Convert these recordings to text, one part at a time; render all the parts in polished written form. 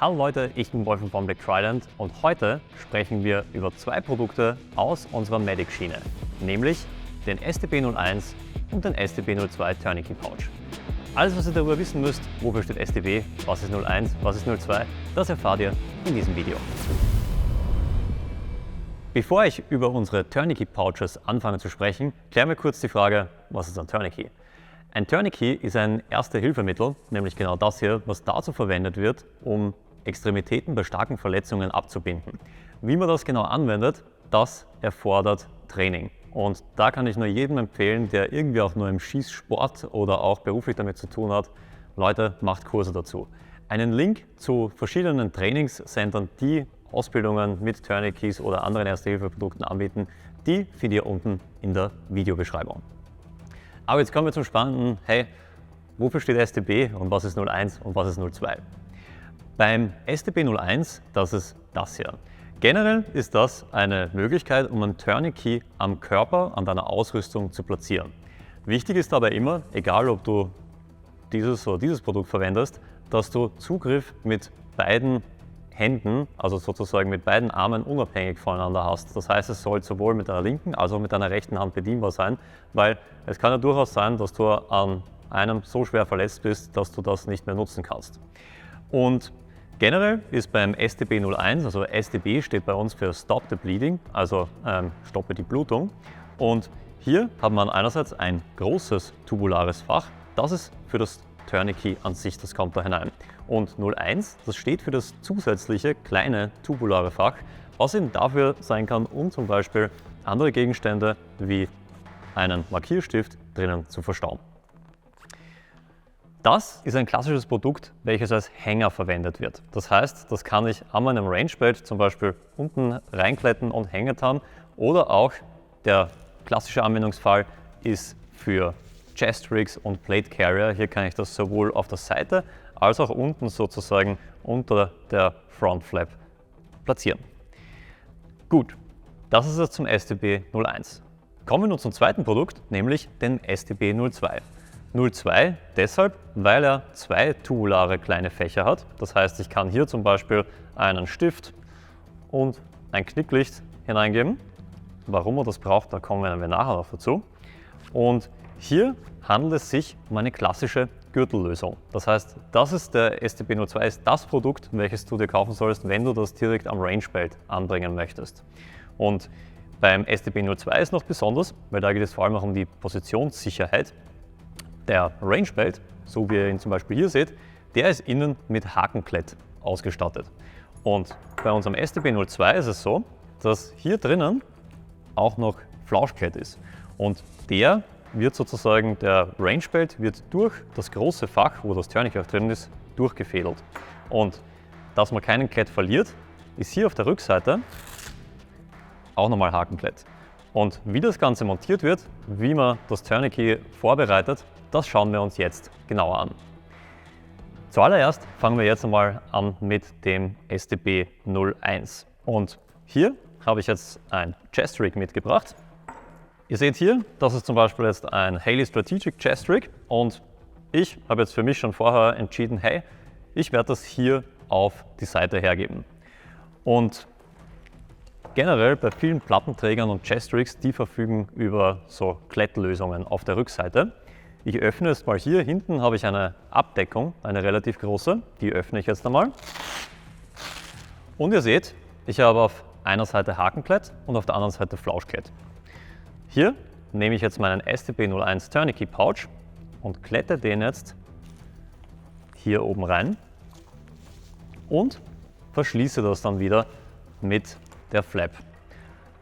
Hallo Leute, ich bin Wolfgang von Black Trident und heute sprechen wir über zwei Produkte aus unserer Medic-Schiene, nämlich den STB01 und den STB02 Tourniquet Pouch. Alles, was ihr darüber wissen müsst, wofür steht STB, was ist 01, was ist 02, das erfahrt ihr in diesem Video. Bevor ich über unsere Tourniquet Pouches anfange zu sprechen, klären wir kurz die Frage, was ist ein Tourniquet? Ein Tourniquet ist ein Erste-Hilfe-Mittel, nämlich genau das hier, was dazu verwendet wird, um Extremitäten bei starken Verletzungen abzubinden. Wie man das genau anwendet, das erfordert Training. Und da kann ich nur jedem empfehlen, der irgendwie auch nur im Schießsport oder auch beruflich damit zu tun hat, Leute, macht Kurse dazu. Einen Link zu verschiedenen Trainingscentern, die Ausbildungen mit Tourniquets oder anderen Erste-Hilfe-Produkten anbieten, die findet ihr unten in der Videobeschreibung. Aber jetzt kommen wir zum Spannenden, hey, wofür steht STB und was ist 01 und was ist 02? Beim STB01, das ist das hier. Generell ist das eine Möglichkeit, um ein Tourniquet am Körper, an deiner Ausrüstung zu platzieren. Wichtig ist dabei immer, egal ob du dieses oder dieses Produkt verwendest, dass du Zugriff mit beiden Händen, also sozusagen mit beiden Armen unabhängig voneinander hast. Das heißt, es soll sowohl mit deiner linken als auch mit deiner rechten Hand bedienbar sein, weil es kann ja durchaus sein, dass du an einem so schwer verletzt bist, dass du das nicht mehr nutzen kannst. Und generell ist beim STB01, also STB steht bei uns für Stop the Bleeding, also stoppe die Blutung. Und hier hat man einerseits ein großes tubulares Fach, das ist für das Tourniquet an sich, das kommt da hinein. Und 01, das steht für das zusätzliche kleine tubulare Fach, was eben dafür sein kann, um zum Beispiel andere Gegenstände wie einen Markierstift drinnen zu verstauen. Das ist ein klassisches Produkt, welches als Hänger verwendet wird. Das heißt, das kann ich an meinem Rangebelt zum Beispiel unten reinkletten und hängen haben. Oder auch der klassische Anwendungsfall ist für Chest Rigs und Plate Carrier. Hier kann ich das sowohl auf der Seite als auch unten sozusagen unter der Front Flap platzieren. Gut, das ist es zum STB01. Kommen wir nun zum zweiten Produkt, nämlich den STB02. 02 deshalb, weil er zwei tubulare kleine Fächer hat. Das heißt, ich kann hier zum Beispiel einen Stift und ein Knicklicht hineingeben. Warum man das braucht, da kommen wir nachher noch dazu. Und hier handelt es sich um eine klassische Gürtellösung. Das heißt, das ist der STB02, ist das Produkt, welches du dir kaufen sollst, wenn du das direkt am Rangebelt anbringen möchtest. Und beim STB02 ist noch besonders, weil da geht es vor allem auch um die Positionssicherheit. Der Rangebelt, so wie ihr ihn zum Beispiel hier seht, der ist innen mit Hakenklett ausgestattet. Und bei unserem STB02 ist es so, dass hier drinnen auch noch Flauschklett ist. Und der Rangebelt wird durch das große Fach, wo das Tourniquet auch drin ist, durchgefädelt. Und dass man keinen Klett verliert, ist hier auf der Rückseite auch nochmal Hakenklett. Und wie das Ganze montiert wird, wie man das Tourniquet vorbereitet, das schauen wir uns jetzt genauer an. Zuallererst fangen wir jetzt einmal an mit dem STB01. Und hier habe ich jetzt ein Chest Rig mitgebracht. Ihr seht hier, das ist zum Beispiel jetzt ein Haley Strategic Chest Rig und ich habe jetzt für mich schon vorher entschieden, hey, ich werde das hier auf die Seite hergeben. Und generell bei vielen Plattenträgern und Chest Rigs, die verfügen über so Klettlösungen auf der Rückseite. Ich öffne jetzt mal hier, hinten habe ich eine Abdeckung, eine relativ große, die öffne ich jetzt einmal. Und ihr seht, ich habe auf einer Seite Hakenklett und auf der anderen Seite Flauschklett. Hier nehme ich jetzt meinen STB01 Tourniquet Pouch und klette den jetzt hier oben rein und verschließe das dann wieder mit der Flap.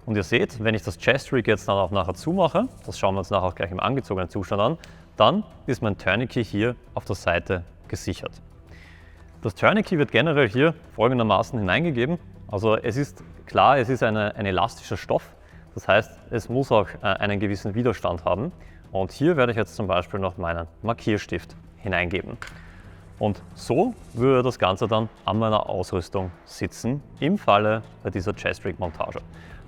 Und ihr seht, wenn ich das Chest Rig jetzt dann auch nachher zumache, das schauen wir uns nachher auch gleich im angezogenen Zustand an, dann ist mein Tourniquet hier auf der Seite gesichert. Das Tourniquet wird generell hier folgendermaßen hineingegeben. Also es ist klar, es ist ein elastischer Stoff. Das heißt, es muss auch einen gewissen Widerstand haben. Und hier werde ich jetzt zum Beispiel noch meinen Markierstift hineingeben. Und so würde das Ganze dann an meiner Ausrüstung sitzen, im Falle bei dieser Chest Rig Montage.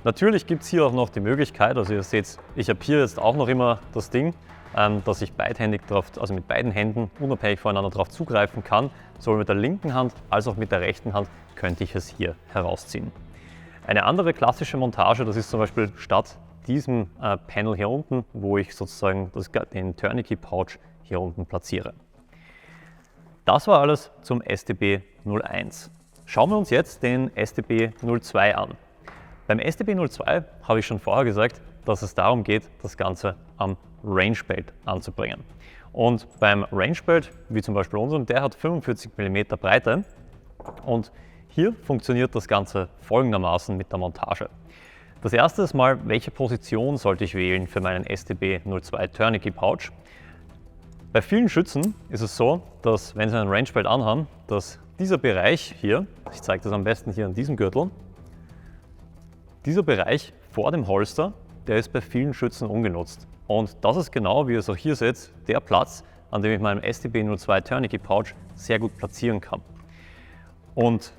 Natürlich gibt es hier auch noch die Möglichkeit, also ihr seht, ich habe hier jetzt auch noch immer das Ding, dass ich beidhändig drauf, also mit beiden Händen unabhängig voneinander darauf zugreifen kann. Sowohl mit der linken Hand als auch mit der rechten Hand könnte ich es hier herausziehen. Eine andere klassische Montage, das ist zum Beispiel statt diesem Panel hier unten, wo ich sozusagen den Tourniquet Pouch hier unten platziere. Das war alles zum STB01. Schauen wir uns jetzt den STB02 an. Beim STB02 habe ich schon vorher gesagt, dass es darum geht, das Ganze am Range Belt anzubringen. Und beim Range Belt, wie zum Beispiel unserem, der hat 45 mm Breite und hier funktioniert das Ganze folgendermaßen mit der Montage. Das erste ist mal, welche Position sollte ich wählen für meinen STB02 Tourniquet Pouch? Bei vielen Schützen ist es so, dass wenn sie einen Range Belt anhaben, dass dieser Bereich hier, ich zeige das am besten hier an diesem Gürtel, dieser Bereich vor dem Holster, der ist bei vielen Schützen ungenutzt. Und das ist genau, wie ihr es auch hier seht, der Platz, an dem ich meinen STB02 Tourniquet Pouch sehr gut platzieren kann. Und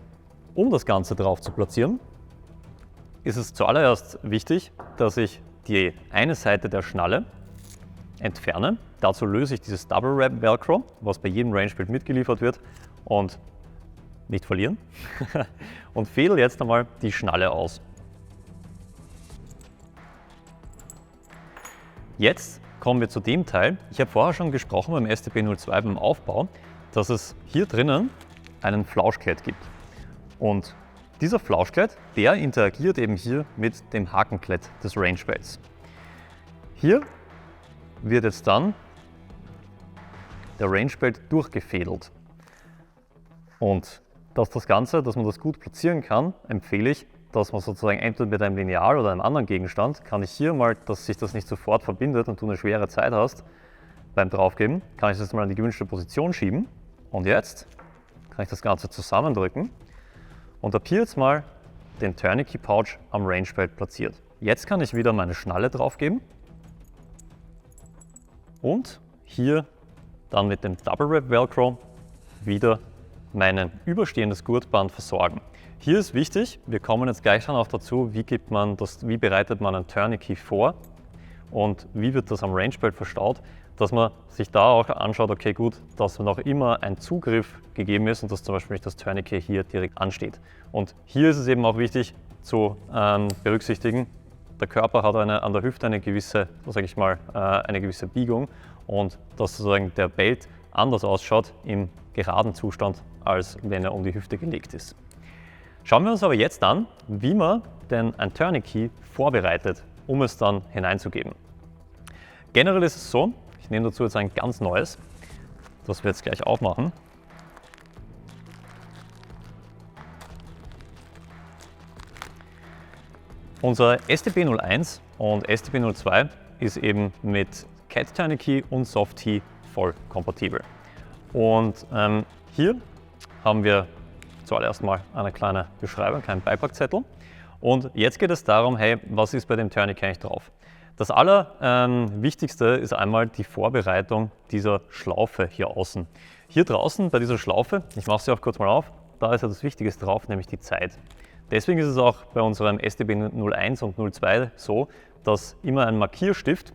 um das Ganze drauf zu platzieren, ist es zuallererst wichtig, dass ich die eine Seite der Schnalle entferne. Dazu löse ich dieses Double Wrap Velcro, was bei jedem Range Belt mitgeliefert wird, und nicht verlieren. Und fädel jetzt einmal die Schnalle aus. Jetzt kommen wir zu dem Teil. Ich habe vorher schon gesprochen beim STB02 beim Aufbau, dass es hier drinnen einen Flauschklett gibt. Und dieser Flauschklett, der interagiert eben hier mit dem Hakenklett des Range Belts. Hier wird jetzt dann der Range Belt durchgefädelt. Und dass man das gut platzieren kann, empfehle ich, dass man sozusagen entweder mit einem Lineal oder einem anderen Gegenstand, kann ich hier mal, dass sich das nicht sofort verbindet und du eine schwere Zeit hast beim Draufgeben, kann ich das mal in die gewünschte Position schieben. Und jetzt kann ich das Ganze zusammendrücken und habe hier jetzt mal den Tourniquet Pouch am Range Belt platziert. Jetzt kann ich wieder meine Schnalle draufgeben und hier dann mit dem Double Wrap Velcro wieder mein überstehendes Gurtband versorgen. Hier ist wichtig, wir kommen jetzt gleich dann auch dazu, wie bereitet man ein Tourniquet vor und wie wird das am Range Belt verstaut, dass man sich da auch anschaut, okay gut, dass noch immer ein Zugriff gegeben ist und dass zum Beispiel nicht das Tourniquet hier direkt ansteht. Und hier ist es eben auch wichtig zu berücksichtigen, der Körper hat an der Hüfte eine gewisse, eine gewisse Biegung und dass sozusagen der Belt anders ausschaut im geraden Zustand, als wenn er um die Hüfte gelegt ist. Schauen wir uns aber jetzt an, wie man denn ein Tourniquet vorbereitet, um es dann hineinzugeben. Generell ist es so, ich nehme dazu jetzt ein ganz neues, das wir jetzt gleich aufmachen. Unser STB01 und STB02 ist eben mit Cat Tourniquet und Soft T voll kompatibel. Und hier haben wir zuallererst mal eine kleine Beschreibung, einen kleinen Beipackzettel. Und jetzt geht es darum, hey, was ist bei dem Tourniquet eigentlich drauf? Das Allerwichtigste ist einmal die Vorbereitung dieser Schlaufe hier außen. Hier draußen bei dieser Schlaufe, ich mache sie auch kurz mal auf, da ist ja das Wichtigste drauf, nämlich die Zeit. Deswegen ist es auch bei unserem STB01 und 02 so, dass immer ein Markierstift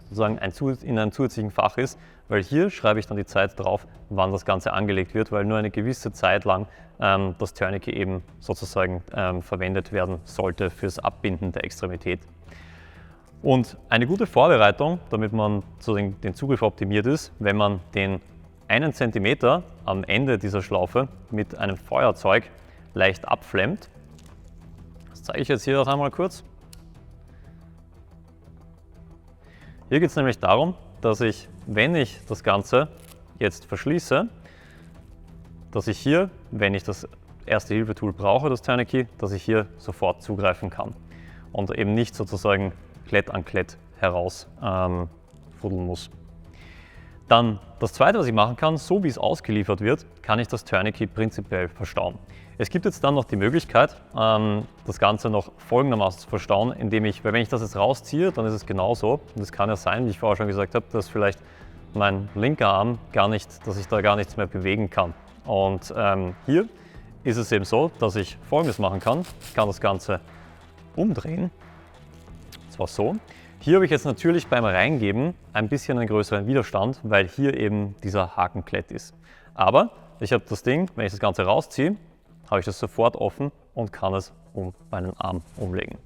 sozusagen in einem zusätzlichen Fach ist, weil hier schreibe ich dann die Zeit drauf, wann das Ganze angelegt wird, weil nur eine gewisse Zeit lang das Tourniquet eben sozusagen verwendet werden sollte fürs Abbinden der Extremität. Und eine gute Vorbereitung, damit man sozusagen den Zugriff optimiert ist, wenn man den 1 cm am Ende dieser Schlaufe mit einem Feuerzeug leicht abflemmt. Das zeige ich jetzt hier auch einmal kurz. Hier geht es nämlich darum, dass ich, wenn ich das Ganze jetzt verschließe, dass ich hier, wenn ich das Erste-Hilfe-Tool brauche, das Tourniquet, dass ich hier sofort zugreifen kann und eben nicht sozusagen Klett an Klett heraus fuddeln muss. Dann das Zweite, was ich machen kann, so wie es ausgeliefert wird, kann ich das Tourniquet prinzipiell verstauen. Es gibt jetzt dann noch die Möglichkeit, das Ganze noch folgendermaßen zu verstauen, indem weil wenn ich das jetzt rausziehe, dann ist es genauso. Und es kann ja sein, wie ich vorher schon gesagt habe, dass vielleicht mein linker Arm dass ich da gar nichts mehr bewegen kann. Und hier ist es eben so, dass ich Folgendes machen kann. Ich kann das Ganze umdrehen. Das war so. Hier habe ich jetzt natürlich beim Reingeben ein bisschen einen größeren Widerstand, weil hier eben dieser Hakenklett ist. Aber ich habe das Ding, wenn ich das Ganze rausziehe, habe ich das sofort offen und kann es um meinen Arm umlegen.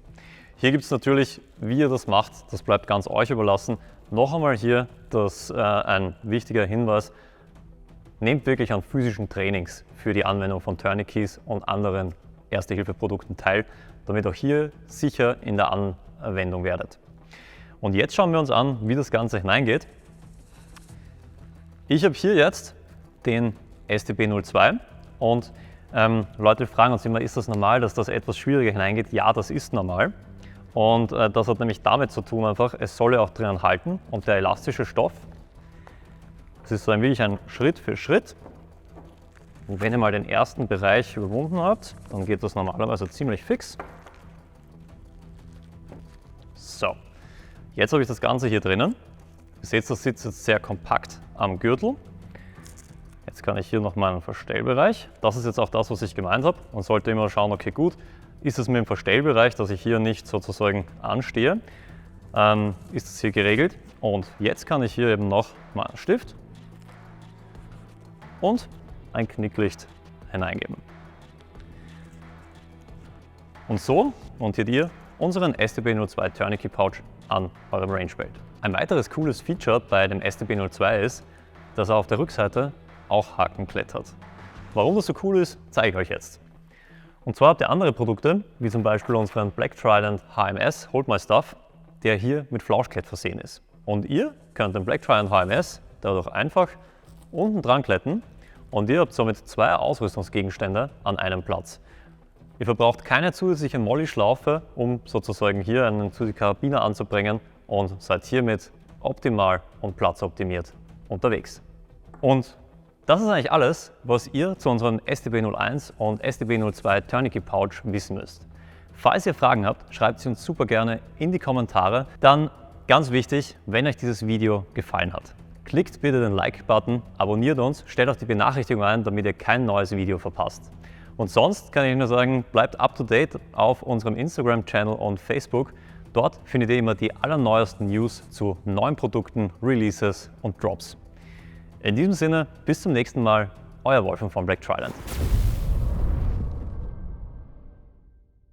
Hier gibt es natürlich, wie ihr das macht, das bleibt ganz euch überlassen. Noch einmal hier ein wichtiger Hinweis: Nehmt wirklich an physischen Trainings für die Anwendung von Tourniquets und anderen Erste-Hilfe-Produkten teil, damit auch hier sicher in der Anwendung werdet. Und jetzt schauen wir uns an, wie das Ganze hineingeht. Ich habe hier jetzt den STB02 und Leute fragen uns immer, ist das normal, dass das etwas schwieriger hineingeht? Ja, das ist normal. Und das hat nämlich damit zu tun einfach, es soll ja auch drinnen halten und der elastische Stoff, das ist so ein wenig ein Schritt für Schritt. Und wenn ihr mal den ersten Bereich überwunden habt, dann geht das normalerweise ziemlich fix. So, jetzt habe ich das Ganze hier drinnen. Ihr seht, das sitzt jetzt sehr kompakt am Gürtel. Jetzt kann ich hier noch meinen Verstellbereich. Das ist jetzt auch das, was ich gemeint habe. Man sollte immer schauen, okay gut, ist es mit dem Verstellbereich, dass ich hier nicht sozusagen anstehe, ist es hier geregelt. Und jetzt kann ich hier eben noch meinen Stift und ein Knicklicht hineingeben. Und so montiert ihr unseren STB02 Tourniquet Pouch an eurem Rangebelt. Ein weiteres cooles Feature bei dem STB02 ist, dass er auf der Rückseite auch Hakenklett hat. Warum das so cool ist, zeige ich euch jetzt. Und zwar habt ihr andere Produkte, wie zum Beispiel unseren Black Trident HMS Hold My Stuff, der hier mit Flauschklett versehen ist. Und ihr könnt den Black Trident HMS dadurch einfach unten dran kletten und ihr habt somit zwei Ausrüstungsgegenstände an einem Platz. Ihr verbraucht keine zusätzliche Molly-Schlaufe, um sozusagen hier einen zusätzlichen Karabiner anzubringen und seid hiermit optimal und platzoptimiert unterwegs. Und das ist eigentlich alles, was ihr zu unseren STB01 und STB02 Tourniquet Pouch wissen müsst. Falls ihr Fragen habt, schreibt sie uns super gerne in die Kommentare. Dann ganz wichtig, wenn euch dieses Video gefallen hat, klickt bitte den Like-Button, abonniert uns, stellt auch die Benachrichtigung ein, damit ihr kein neues Video verpasst. Und sonst kann ich nur sagen, bleibt up to date auf unserem Instagram-Channel und Facebook. Dort findet ihr immer die allerneuesten News zu neuen Produkten, Releases und Drops. In diesem Sinne, bis zum nächsten Mal, euer Wolfgang von Black Trident.